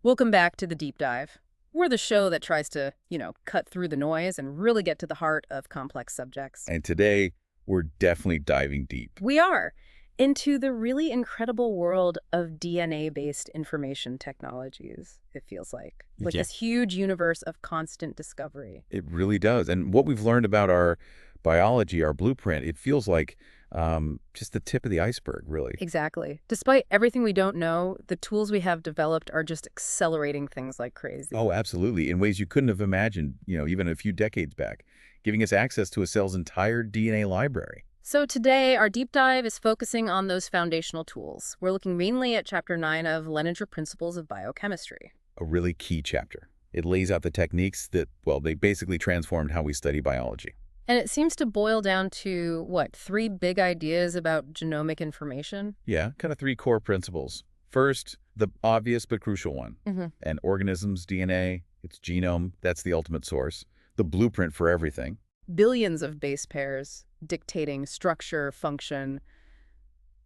Welcome back to the Deep Dive. We're the show that tries to, cut through the noise and really get to the heart of complex subjects. And today, we're definitely diving deep. We are into the really incredible world of DNA-based information technologies, it feels like. Like Yeah. this huge universe of constant discovery. It really does. And what we've learned about our biology, our blueprint, it feels like just the tip of the iceberg, really. Exactly. Despite everything we don't know, the tools we have developed are just accelerating things like crazy. Oh, absolutely. In ways you couldn't have imagined, even a few decades back, giving us access to a cell's entire DNA library. So today, our deep dive is focusing on those foundational tools. We're looking mainly at Chapter 9 of Lehninger Principles of Biochemistry. A really key chapter. It lays out the techniques that, well, they basically transformed how we study biology. And it seems to boil down to, what, 3 big ideas about genomic information? Yeah, kind of 3 core principles. First, the obvious but crucial one. An organism's DNA, its genome, that's the ultimate source. The blueprint for everything. Billions of base pairs dictating structure, function,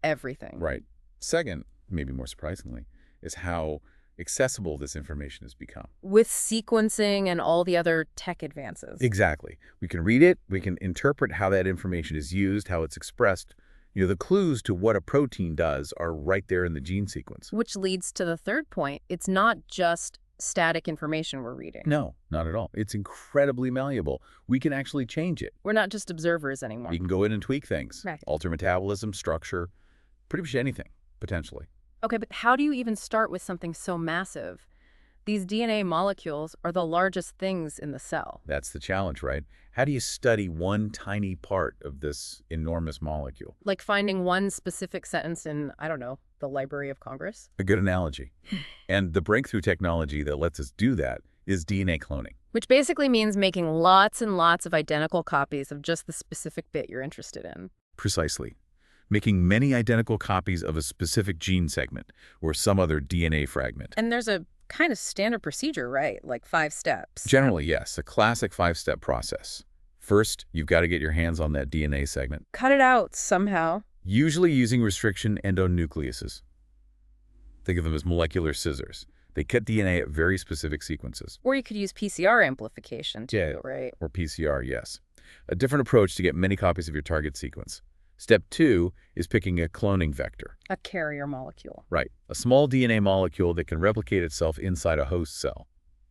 everything. Right. Second, maybe more surprisingly, is how accessible this information has become. With sequencing and all the other tech advances. Exactly. We can read it, we can interpret how that information is used, how it's expressed. The clues to what a protein does are right there in the gene sequence. Which leads to the third point. It's not just static information we're reading. No, not at all. It's incredibly malleable. We can actually change it. We're not just observers anymore. We can go in and tweak things. Right. Alter metabolism, structure, pretty much anything, potentially. Okay, but how do you even start with something so massive? These DNA molecules are the largest things in the cell. That's the challenge, right? How do you study one tiny part of this enormous molecule? Like finding one specific sentence in, I don't know, the Library of Congress? A good analogy. And the breakthrough technology that lets us do that is DNA cloning. Which basically means making lots and lots of identical copies of just the specific bit you're interested in. Precisely. Making many identical copies of a specific gene segment or some other DNA fragment. And there's a kind of standard procedure, right? Like 5 steps. Generally, yes, a classic 5-step process. First, you've got to get your hands on that DNA segment. Cut it out somehow. Usually using restriction endonucleases. Think of them as molecular scissors. They cut DNA at very specific sequences. Or you could use PCR amplification too, Yeah. right? Or PCR, yes. A different approach to get many copies of your target sequence. Step 2 is picking a cloning vector. A carrier molecule. Right. A small DNA molecule that can replicate itself inside a host cell.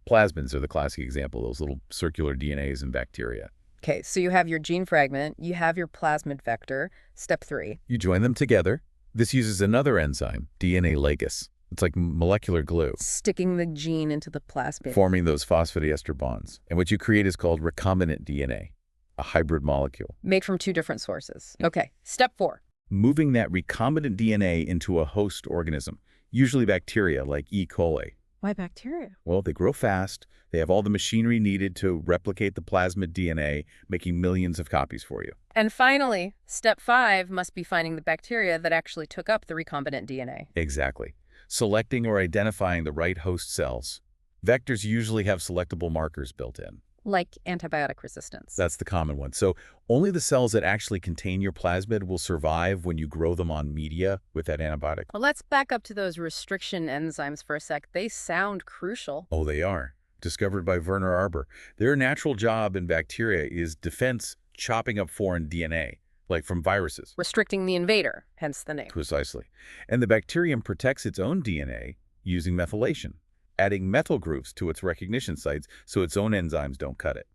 Plasmids are the classic example, those little circular DNAs in bacteria. Okay, so you have your gene fragment, you have your plasmid vector. Step 3. You join them together. This uses another enzyme, DNA ligase. It's like molecular glue, Sticking the gene into the plasmid. forming those phosphodiester bonds. And what you create is called recombinant DNA, a hybrid molecule. Made from 2 different sources. Okay, step 4. Moving that recombinant DNA into a host organism, usually bacteria like E. coli. Why bacteria? Well, they grow fast. They have all the machinery needed to replicate the plasmid DNA, making millions of copies for you. And finally, step 5 must be finding the bacteria that actually took up the recombinant DNA. Exactly. Selecting or identifying the right host cells. Vectors usually have selectable markers built in. Like antibiotic resistance. That's the common one. So only the cells that actually contain your plasmid will survive when you grow them on media with that antibiotic. Well, let's back up to those restriction enzymes for a sec. They sound crucial. Oh, they are. Discovered by Werner Arber. Their natural job in bacteria is defense, chopping up foreign DNA, like from viruses. Restricting the invader, hence the name. Precisely. And the bacterium protects its own DNA using methylation, adding methyl groups to its recognition sites so its own enzymes don't cut it.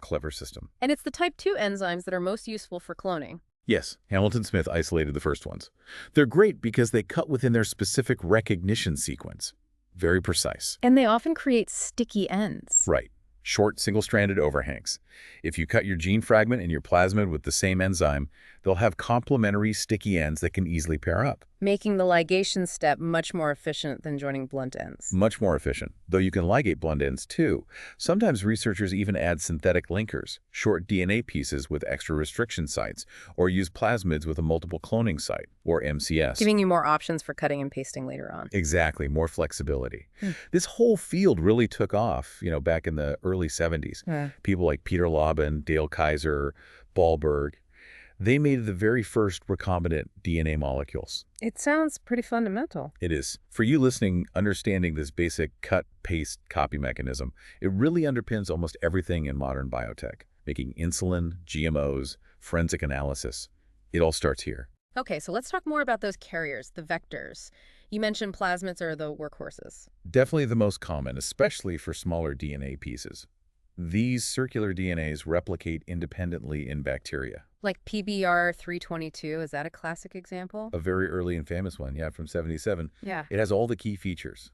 Clever system. And it's the type 2 enzymes that are most useful for cloning. Yes, Hamilton Smith isolated the first ones. They're great because they cut within their specific recognition sequence. Very precise. And they often create sticky ends. Right. Short, single-stranded overhangs. If you cut your gene fragment and your plasmid with the same enzyme, they'll have complementary sticky ends that can easily pair up. Making the ligation step much more efficient than joining blunt ends. Much more efficient, though you can ligate blunt ends too. Sometimes researchers even add synthetic linkers, short DNA pieces with extra restriction sites, or use plasmids with a multiple cloning site, or MCS. Giving you more options for cutting and pasting later on. Exactly, more flexibility. This whole field really took off, back in the early 70s. People like Peter Laubin, Dale Kaiser, Ballberg, They made the very first recombinant DNA molecules. It sounds pretty fundamental. It is. For you listening, understanding this basic cut, paste, copy mechanism, it really underpins almost everything in modern biotech, making insulin, GMOs, forensic analysis. It all starts here. Okay, so let's talk more about those carriers, the vectors. You mentioned plasmids are the workhorses. Definitely the most common, especially for smaller DNA pieces. These circular DNAs replicate independently in bacteria. Like PBR322, is that a classic example? A very early and famous one, yeah, from 77. Yeah. It has all the key features.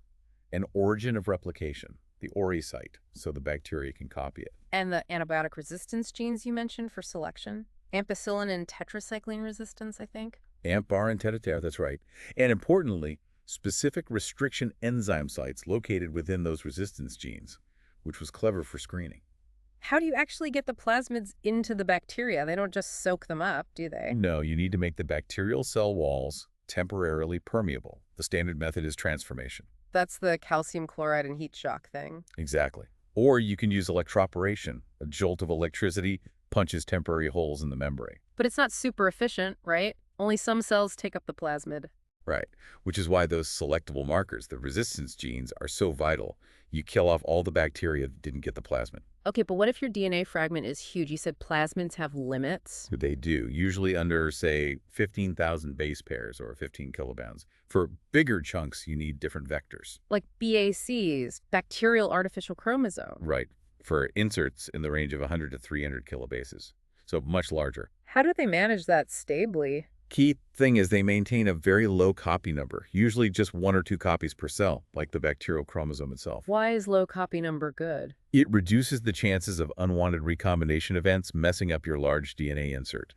An origin of replication, the ori site, so the bacteria can copy it. And the antibiotic resistance genes you mentioned for selection? Ampicillin and tetracycline resistance, I think? AMPR and tetrater, that's right. And importantly, specific restriction enzyme sites located within those resistance genes, which was clever for screening. How do you actually get the plasmids into the bacteria? They don't just soak them up, do they? No, you need to make the bacterial cell walls temporarily permeable. The standard method is transformation. That's the calcium chloride and heat shock thing. Exactly. Or you can use electroporation. A jolt of electricity punches temporary holes in the membrane. But it's not super efficient, right? Only some cells take up the plasmid. Right, which is why those selectable markers, the resistance genes, are so vital. You kill off all the bacteria that didn't get the plasmid. Okay, but what if your DNA fragment is huge? You said plasmids have limits? They do, usually under, say, 15,000 base pairs or 15 kilobounds. For bigger chunks, you need different vectors. Like BACs, bacterial artificial chromosome. Right, for inserts in the range of 100 to 300 kilobases, so much larger. How do they manage that stably? Key thing is they maintain a very low copy number, usually just 1 or 2 copies per cell, like the bacterial chromosome itself. Why is low copy number good? It reduces the chances of unwanted recombination events messing up your large DNA insert.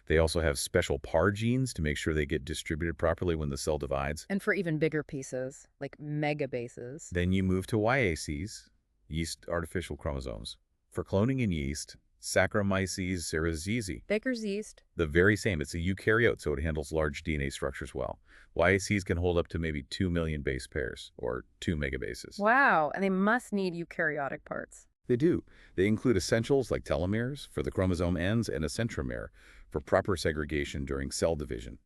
They also have special PAR genes to make sure they get distributed properly when the cell divides. And for even bigger pieces, like megabases. Then you move to YACs, yeast artificial chromosomes. For cloning in yeast, Saccharomyces cerevisiae. Baker's yeast. The very same. It's a eukaryote, so it handles large DNA structures well. YACs can hold up to maybe 2 million base pairs, or 2 megabases. Wow, and they must need eukaryotic parts. They do. They include essentials like telomeres for the chromosome ends and a centromere for proper segregation during cell division.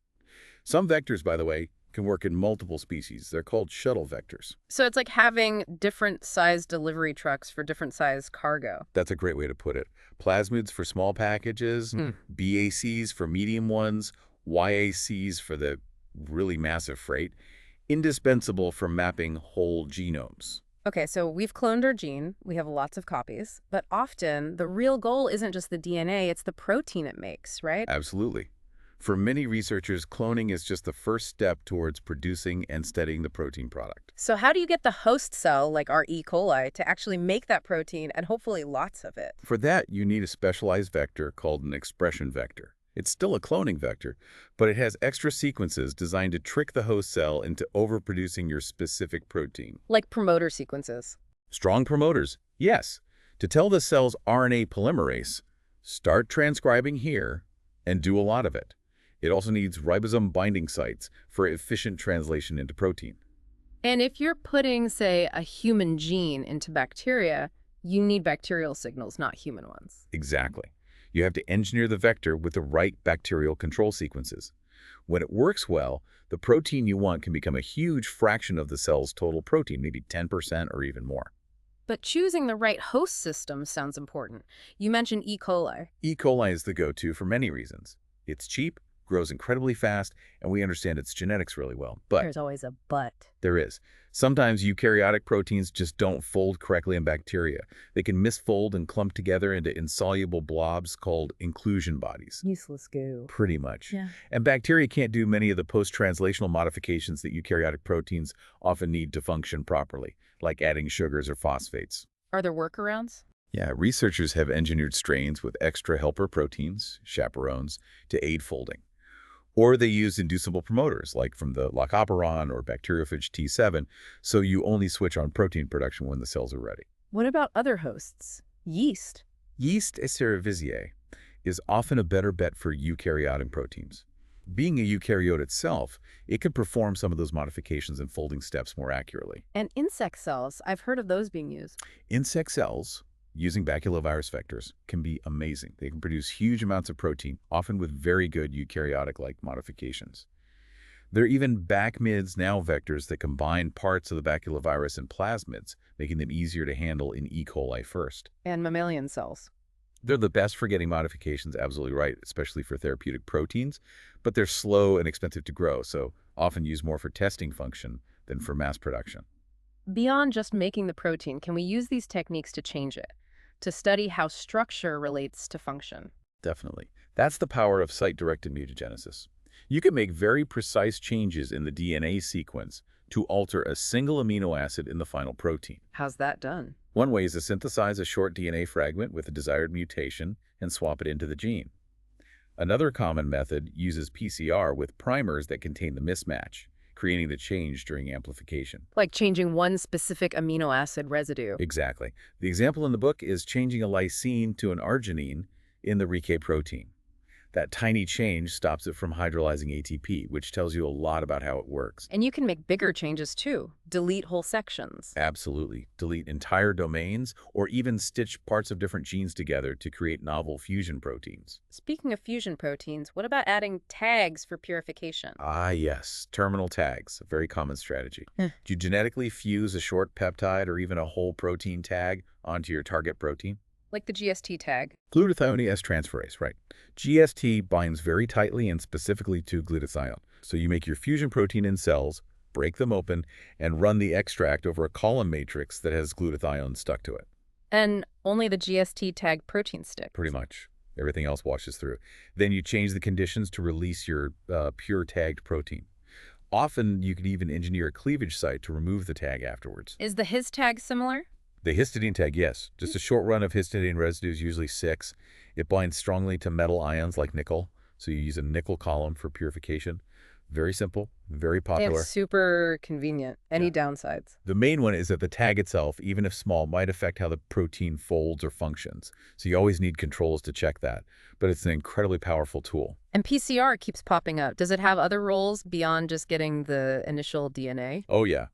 Some vectors, by the way, can work in multiple species. They're called shuttle vectors. So it's like having different size delivery trucks for different size cargo. That's a great way to put it. Plasmids for small packages, BACs for medium ones, YACs for the really massive freight, indispensable for mapping whole genomes. Okay, so we've cloned our gene, we have lots of copies, but often the real goal isn't just the DNA, it's the protein it makes, right? Absolutely. For many researchers, cloning is just the first step towards producing and studying the protein product. So how do you get the host cell, like our E. coli, to actually make that protein and hopefully lots of it? For that, you need a specialized vector called an expression vector. It's still a cloning vector, but it has extra sequences designed to trick the host cell into overproducing your specific protein. Like promoter sequences. Strong promoters, yes. To tell the cell's RNA polymerase, start transcribing here and do a lot of it. It also needs ribosome binding sites for efficient translation into protein. And if you're putting, say, a human gene into bacteria, you need bacterial signals, not human ones. Exactly. You have to engineer the vector with the right bacterial control sequences. When it works well, the protein you want can become a huge fraction of the cell's total protein, maybe 10% or even more. But choosing the right host system sounds important. You mentioned E. coli. E. coli is the go-to for many reasons. It's cheap, grows incredibly fast, and we understand its genetics really well. But there's always a but. There is. Sometimes eukaryotic proteins just don't fold correctly in bacteria. They can misfold and clump together into insoluble blobs called inclusion bodies. Useless goo. Pretty much. Yeah. And bacteria can't do many of the post-translational modifications that eukaryotic proteins often need to function properly, like adding sugars or phosphates. Are there workarounds? Yeah, researchers have engineered strains with extra helper proteins, chaperones, to aid folding. Or they use inducible promoters, like from the lactoperon or bacteriophage T7, so you only switch on protein production when the cells are ready. What about other hosts? Yeast. Yeast cerevisiae is often a better bet for eukaryotic proteins. Being a eukaryote itself, it can perform some of those modifications and folding steps more accurately. And insect cells, I've heard of those being used. Insect cells, Using baculovirus vectors can be amazing. They can produce huge amounts of protein, often with very good eukaryotic-like modifications. There are even BACMIDs now vectors that combine parts of the baculovirus and plasmids, making them easier to handle in E. coli first. And mammalian cells. They're the best for getting modifications, absolutely right, especially for therapeutic proteins, but they're slow and expensive to grow, so often used more for testing function than for mass production. Beyond just making the protein, can we use these techniques to change it, to study how structure relates to function? Definitely. That's the power of site-directed mutagenesis. You can make very precise changes in the DNA sequence to alter a single amino acid in the final protein. How's that done? One way is to synthesize a short DNA fragment with a desired mutation and swap it into the gene. Another common method uses PCR with primers that contain the mismatch, creating the change during amplification. Like changing one specific amino acid residue. Exactly. The example in the book is changing a lysine to an arginine in the RIK protein. That tiny change stops it from hydrolyzing ATP, which tells you a lot about how it works. And you can make bigger changes too. Delete whole sections. Absolutely. Delete entire domains or even stitch parts of different genes together to create novel fusion proteins. Speaking of fusion proteins, what about adding tags for purification? Ah, yes. Terminal tags, a very common strategy. Do you genetically fuse a short peptide or even a whole protein tag onto your target protein? Like the GST tag. Glutathione transferase, right. GST binds very tightly and specifically to glutathione. So you make your fusion protein in cells, break them open, and run the extract over a column matrix that has glutathione stuck to it. And only the GST tag protein sticks. Pretty much. Everything else washes through. Then you change the conditions to release your pure tagged protein. Often, you could even engineer a cleavage site to remove the tag afterwards. Is the his tag similar? The histidine tag, yes. Just a short run of histidine residues, usually 6. It binds strongly to metal ions like nickel, so you use a nickel column for purification. Very simple, very popular. It's super convenient. Any downsides? The main one is that the tag itself, even if small, might affect how the protein folds or functions. So you always need controls to check that. But it's an incredibly powerful tool. And PCR keeps popping up. Does it have other roles beyond just getting the initial DNA? Oh, yeah.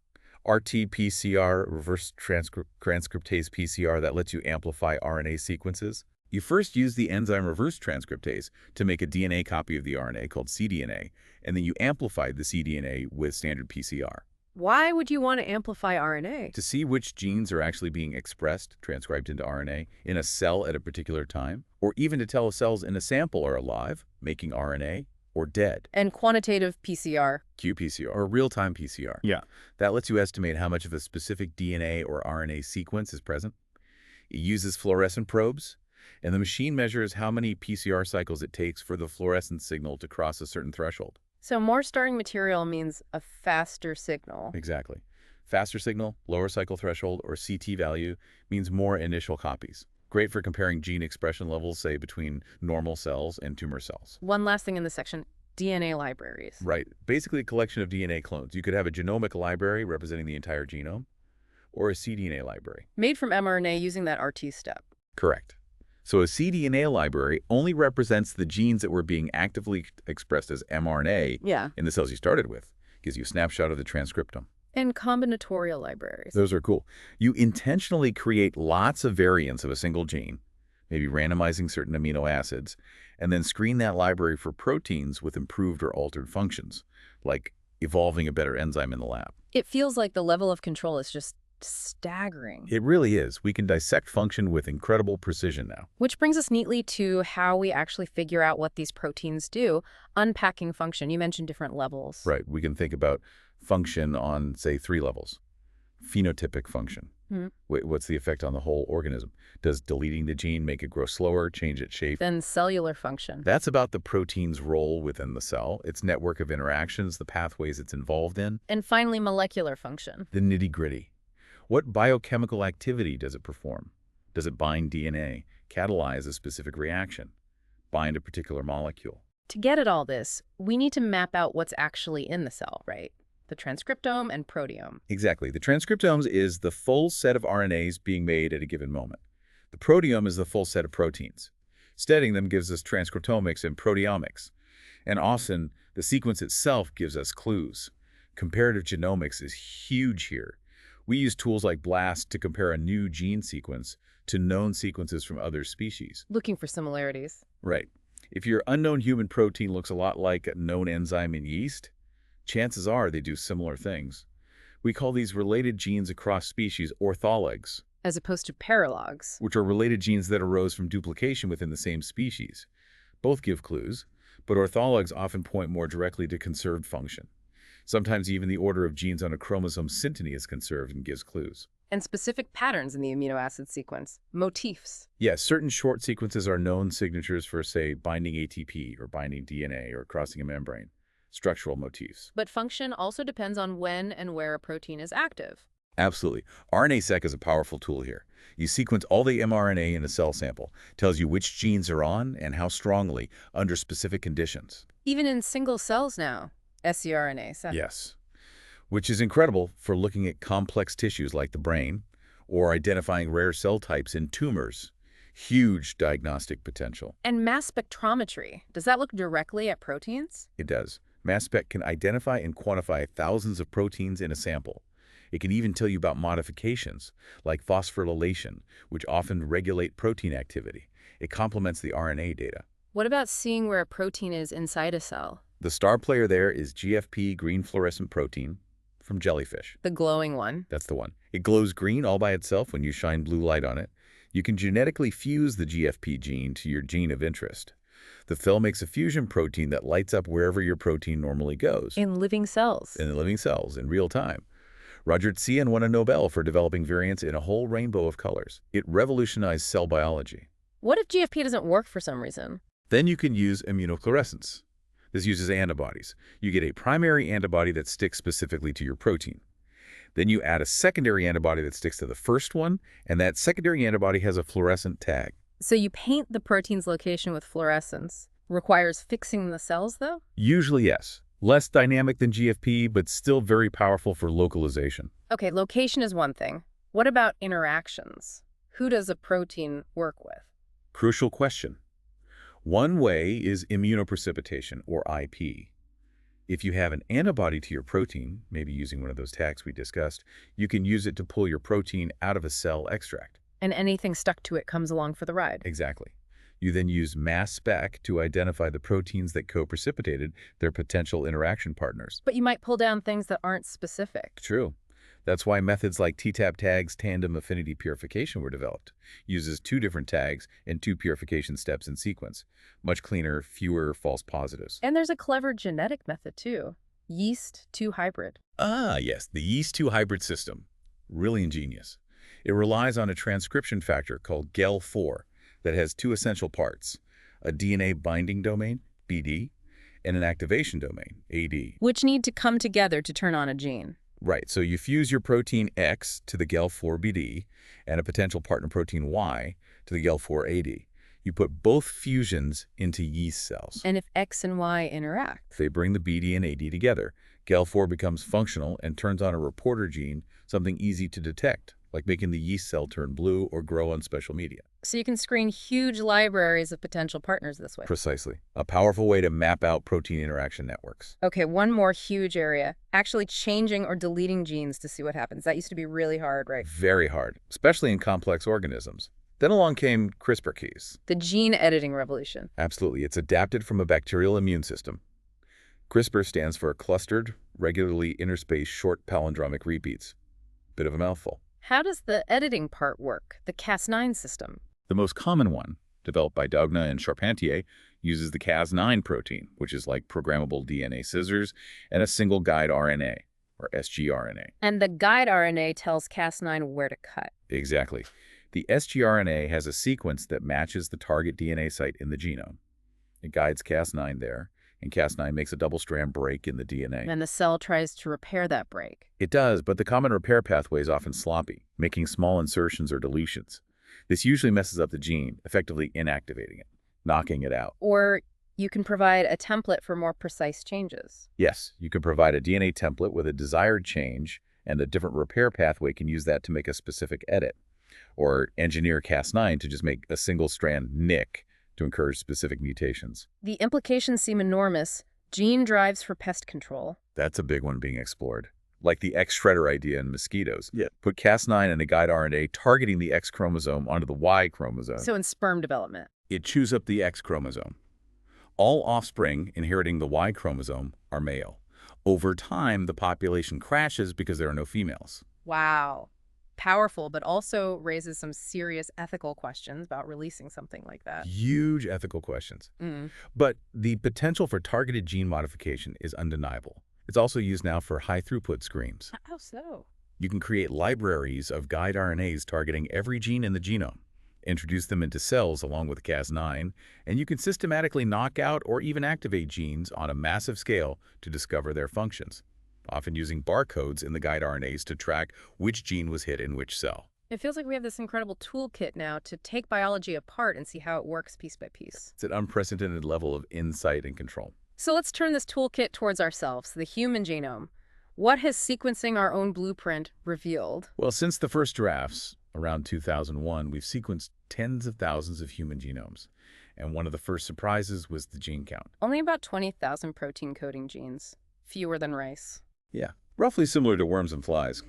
RT-PCR, reverse transcriptase PCR, that lets you amplify RNA sequences. You first use the enzyme reverse transcriptase to make a DNA copy of the RNA called cDNA, and then you amplify the cDNA with standard PCR. Why would you want to amplify RNA? To see which genes are actually being expressed, transcribed into RNA, in a cell at a particular time, or even to tell if cells in a sample are alive, making RNA, or dead. And quantitative PCR. qPCR, or real-time PCR. Yeah. That lets you estimate how much of a specific DNA or RNA sequence is present. It uses fluorescent probes, and the machine measures how many PCR cycles it takes for the fluorescent signal to cross a certain threshold. So more starting material means a faster signal. Exactly. Faster signal, lower cycle threshold, or CT value means more initial copies. Great for comparing gene expression levels, say, between normal cells and tumor cells. One last thing in this section, DNA libraries. Right. Basically a collection of DNA clones. You could have a genomic library representing the entire genome, or a cDNA library. Made from mRNA using that RT step. Correct. So a cDNA library only represents the genes that were being actively expressed as mRNA in the cells you started with. Gives you a snapshot of the transcriptome. And combinatorial libraries. Those are cool. You intentionally create lots of variants of a single gene, maybe randomizing certain amino acids, and then screen that library for proteins with improved or altered functions, like evolving a better enzyme in the lab. It feels like the level of control is just staggering. It really is. We can dissect function with incredible precision now. Which brings us neatly to how we actually figure out what these proteins do, unpacking function. You mentioned different levels. Right. We can think about function on, say, 3 levels. Phenotypic function. What's the effect on the whole organism? Does deleting the gene make it grow slower, change its shape? Then cellular function. That's about the protein's role within the cell, its network of interactions, the pathways it's involved in. And finally, molecular function. The nitty-gritty. What biochemical activity does it perform? Does it bind DNA, catalyze a specific reaction, bind a particular molecule? To get at all this, we need to map out what's actually in the cell, right? The transcriptome and proteome. Exactly. The transcriptome is the full set of RNAs being made at a given moment. The proteome is the full set of proteins. Studying them gives us transcriptomics and proteomics. And often, the sequence itself gives us clues. Comparative genomics is huge here. We use tools like BLAST to compare a new gene sequence to known sequences from other species. Looking for similarities. Right. If your unknown human protein looks a lot like a known enzyme in yeast, chances are they do similar things. We call these related genes across species orthologs, As opposed to paralogs. which are related genes that arose from duplication within the same species. Both give clues, but orthologs often point more directly to conserved function. Sometimes even the order of genes on a chromosome synteny is conserved and gives clues. And specific patterns in the amino acid sequence. Motifs. Yes, certain short sequences are known signatures for, say, binding ATP or binding DNA or crossing a membrane. Structural motifs. But function also depends on when and where a protein is active. Absolutely. RNA-seq is a powerful tool here. You sequence all the mRNA in a cell sample, tells you which genes are on and how strongly under specific conditions. Even in single cells now. scRNA. Yes. Which is incredible for looking at complex tissues like the brain or identifying rare cell types in tumors. Huge diagnostic potential. And mass spectrometry. Does that look directly at proteins? It does. Mass spec can identify and quantify thousands of proteins in a sample. It can even tell you about modifications, like phosphorylation, which often regulate protein activity. It complements the RNA data. What about seeing where a protein is inside a cell? The star player there is GFP, green fluorescent protein, from jellyfish. The glowing one. That's the one. It glows green all by itself when you shine blue light on it. You can genetically fuse the GFP gene to your gene of interest. The cell makes a fusion protein that lights up wherever your protein normally goes. In living cells. In living cells, in real time. Roger Tsien won a Nobel for developing variants in a whole rainbow of colors. It revolutionized cell biology. What if GFP doesn't work for some reason? Then you can use immunofluorescence. This uses antibodies. You get a primary antibody that sticks specifically to your protein. Then you add a secondary antibody that sticks to the first one, and that secondary antibody has a fluorescent tag. So you paint the protein's location with fluorescence. Requires fixing the cells, though? Usually, yes. Less dynamic than GFP, but still very powerful for localization. Okay, location is one thing. What about interactions? Who does a protein work with? Crucial question. One way is immunoprecipitation, or IP. If you have an antibody to your protein, maybe using one of those tags we discussed, you can use it to pull your protein out of a cell extract. And anything stuck to it comes along for the ride. Exactly. You then use mass spec to identify the proteins that co-precipitated their potential interaction partners. But you might pull down things that aren't specific. True. That's why methods like T-tap tags tandem affinity purification were developed. Uses 2 different tags and 2 purification steps in sequence. Much cleaner, fewer false positives. And there's a clever genetic method, too. Yeast 2 hybrid. Ah, yes, the yeast 2 hybrid system. Really ingenious. It relies on a transcription factor called GEL4 that has 2 essential parts, a DNA binding domain, BD, and an activation domain, AD. Which need to come together to turn on a gene. Right, so you fuse your protein X to the GEL4BD and a potential partner protein Y to the GEL4AD. You put both fusions into yeast cells. And if X and Y interact? They bring the BD and AD together. GEL4 becomes functional and turns on a reporter gene, something easy to detect, like making the yeast cell turn blue or grow on special media. So you can screen huge libraries of potential partners this way. Precisely. A powerful way to map out protein interaction networks. Okay, one more huge area. Actually changing or deleting genes to see what happens. That used to be really hard, right? Very hard, especially in complex organisms. Then along came CRISPR keys. The gene editing revolution. Absolutely. It's adapted from a bacterial immune system. CRISPR stands for clustered, regularly interspaced short palindromic repeats. Bit of a mouthful. How does the editing part work? The Cas9 system. The most common one, developed by Daugna and Charpentier, uses the Cas9 protein, which is like programmable DNA scissors, and a single guide RNA, or sgRNA. And the guide RNA tells Cas9 where to cut. Exactly. The sgRNA has a sequence that matches the target DNA site in the genome. It guides Cas9 there, and Cas9 makes a double-strand break in the DNA. And the cell tries to repair that break. It does, but the common repair pathway is often sloppy, making small insertions or deletions. This usually messes up the gene, effectively inactivating it, knocking it out. Or you can provide a template for more precise changes. Yes, you can provide a DNA template with a desired change, and a different repair pathway can use that to make a specific edit. Or engineer Cas9 to just make a single-strand nick to encourage specific mutations. The implications seem enormous. Gene drives for pest control. That's a big one being explored. like the X shredder idea in mosquitoes. Yeah. Put Cas9 in a guide RNA targeting the X chromosome onto the Y chromosome. So in sperm development. It chews up the X chromosome. All offspring inheriting the Y chromosome are male. Over time, the population crashes because there are no females. Wow. Powerful, but also raises some serious ethical questions about releasing something like that. Huge ethical questions. Mm. But the potential for targeted gene modification is undeniable. It's also used now for high-throughput screens. How so? You can create libraries of guide RNAs targeting every gene in the genome, introduce them into cells along with Cas9, and you can systematically knock out or even activate genes on a massive scale to discover their functions, often using barcodes in the guide RNAs to track which gene was hit in which cell. It feels like we have this incredible toolkit now to take biology apart and see how it works piece by piece. It's an unprecedented level of insight and control. So let's turn this toolkit towards ourselves, the human genome. What has sequencing our own blueprint revealed? Well, since the first drafts, around 2001, we've sequenced tens of thousands of human genomes. And one of the first surprises was the gene count. Only about 20,000 protein-coding genes. Fewer than rice. Yeah, roughly similar to worms and flies.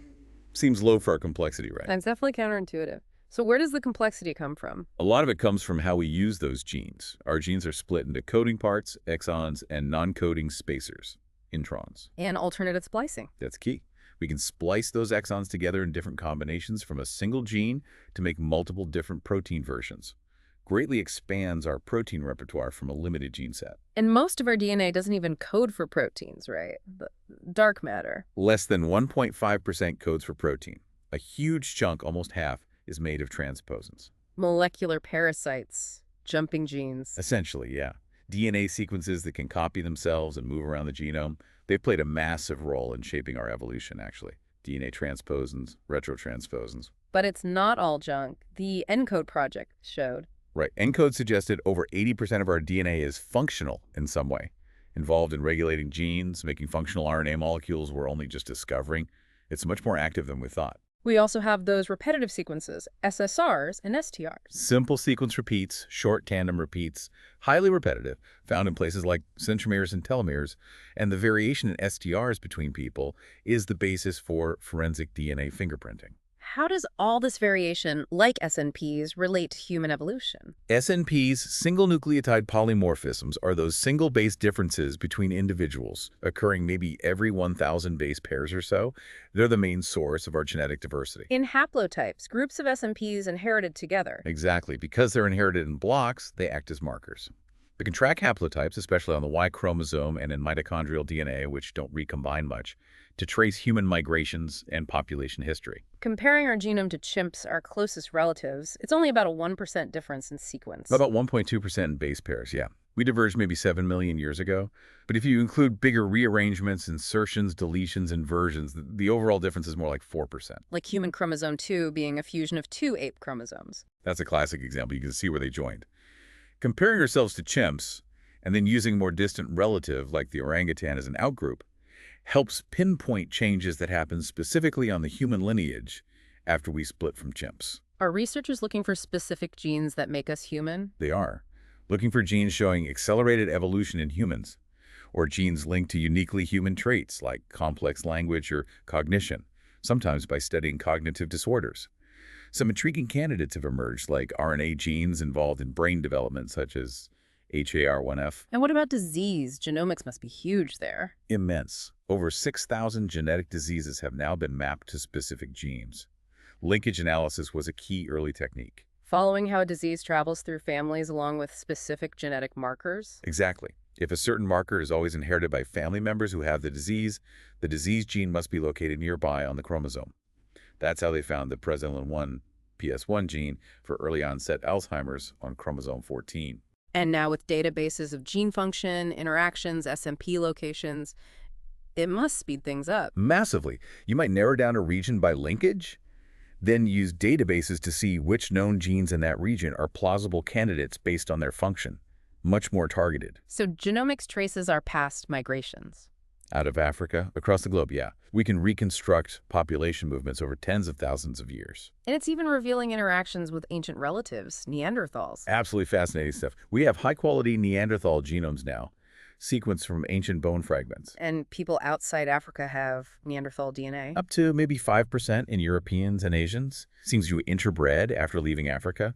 Seems low for our complexity, right? That's definitely counterintuitive. So where does the complexity come from? A lot of it comes from how we use those genes. Our genes are split into coding parts, exons, and non-coding spacers, introns. And alternative splicing. That's key. We can splice those exons together in different combinations from a single gene to make multiple different protein versions. Greatly expands our protein repertoire from a limited gene set. And most of our DNA doesn't even code for proteins, right? The dark matter. Less than 1.5% codes for protein. A huge chunk, almost half, is made of transposons. Molecular parasites. Jumping genes. Essentially, yeah. DNA sequences that can copy themselves and move around the genome. They've played a massive role in shaping our evolution, actually. DNA transposons, retrotransposons. But it's not all junk. The ENCODE project showed. Right. ENCODE suggested over 80% of our DNA is functional in some way, involved in regulating genes, making functional RNA molecules we're only just discovering. It's much more active than we thought. We also have those repetitive sequences, SSRs and STRs. Simple sequence repeats, short tandem repeats, highly repetitive, found in places like centromeres and telomeres, and the variation in STRs between people is the basis for forensic DNA fingerprinting. How does all this variation, like SNPs, relate to human evolution? SNPs, single nucleotide polymorphisms, are those single base differences between individuals, occurring maybe every 1,000 base pairs or so. They're the main source of our genetic diversity. In haplotypes, groups of SNPs inherited together. Exactly. Because they're inherited in blocks, they act as markers. We can track haplotypes, especially on the Y chromosome and in mitochondrial DNA, which don't recombine much, to trace human migrations and population history. Comparing our genome to chimps, our closest relatives, it's only about a 1% difference in sequence. About 1.2% in base pairs, yeah. We diverged maybe 7 million years ago, but if you include bigger rearrangements, insertions, deletions, inversions, the overall difference is more like 4%. Like human chromosome 2 being a fusion of 2 ape chromosomes. That's a classic example. You can see where they joined. Comparing ourselves to chimps, and then using a more distant relative like the orangutan as an outgroup, helps pinpoint changes that happen specifically on the human lineage after we split from chimps. Are researchers looking for specific genes that make us human? They are. Looking for genes showing accelerated evolution in humans, or genes linked to uniquely human traits like complex language or cognition, sometimes by studying cognitive disorders. Some intriguing candidates have emerged, like RNA genes involved in brain development, such as HAR1F. And what about disease? Genomics must be huge there. Immense. Over 6,000 genetic diseases have now been mapped to specific genes. Linkage analysis was a key early technique. Following how a disease travels through families along with specific genetic markers? Exactly. If a certain marker is always inherited by family members who have the disease gene must be located nearby on the chromosome. That's how they found the presenilin-1 PS1 gene for early onset Alzheimer's on chromosome 14. And now with databases of gene function, interactions, SMP locations, it must speed things up. Massively. You might narrow down a region by linkage, then use databases to see which known genes in that region are plausible candidates based on their function. Much more targeted. So genomics traces our past migrations. Out of Africa, across the globe, yeah. We can reconstruct population movements over tens of thousands of years. And it's even revealing interactions with ancient relatives, Neanderthals. Absolutely fascinating stuff. We have high-quality Neanderthal genomes now, sequenced from ancient bone fragments. And people outside Africa have Neanderthal DNA. Up to maybe 5% in Europeans and Asians. Seems to interbred after leaving Africa.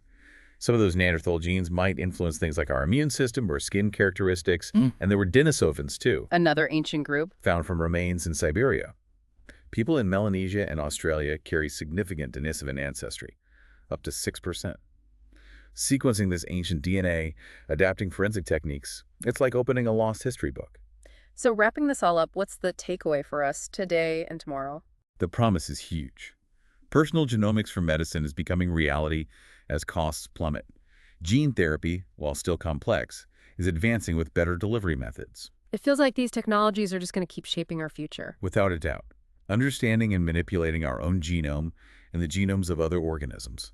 Some of those Neanderthal genes might influence things like our immune system or skin characteristics, and there were Denisovans too, Another ancient group. found from remains in Siberia. People in Melanesia and Australia carry significant Denisovan ancestry, up to 6%. Sequencing this ancient DNA, adapting forensic techniques, it's like opening a lost history book. So wrapping this all up, what's the takeaway for us today and tomorrow? The promise is huge. Personal genomics for medicine is becoming reality as costs plummet. Gene therapy, while still complex, is advancing with better delivery methods. It feels like these technologies are just going to keep shaping our future. Without a doubt, understanding and manipulating our own genome and the genomes of other organisms.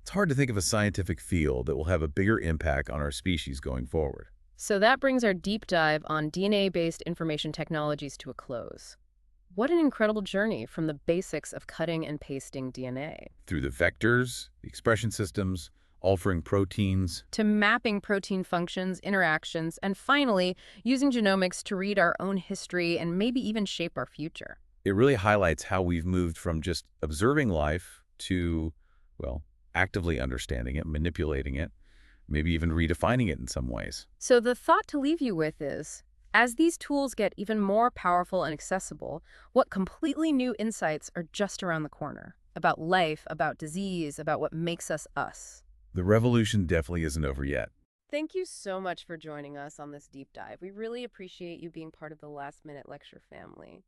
It's hard to think of a scientific field that will have a bigger impact on our species going forward. So that brings our deep dive on DNA-based information technologies to a close. What an incredible journey from the basics of cutting and pasting DNA Through the vectors, the expression systems, altering proteins, to mapping protein functions, interactions, and finally, using genomics to read our own history and maybe even shape our future. it really highlights how we've moved from just observing life to, well, actively understanding it, manipulating it, maybe even redefining it in some ways. So the thought to leave you with is, as these tools get even more powerful and accessible, what completely new insights are just around the corner about life, about disease, about what makes us us. The revolution definitely isn't over yet. Thank you so much for joining us on this deep dive. We really appreciate you being part of the Last Minute Lecture family.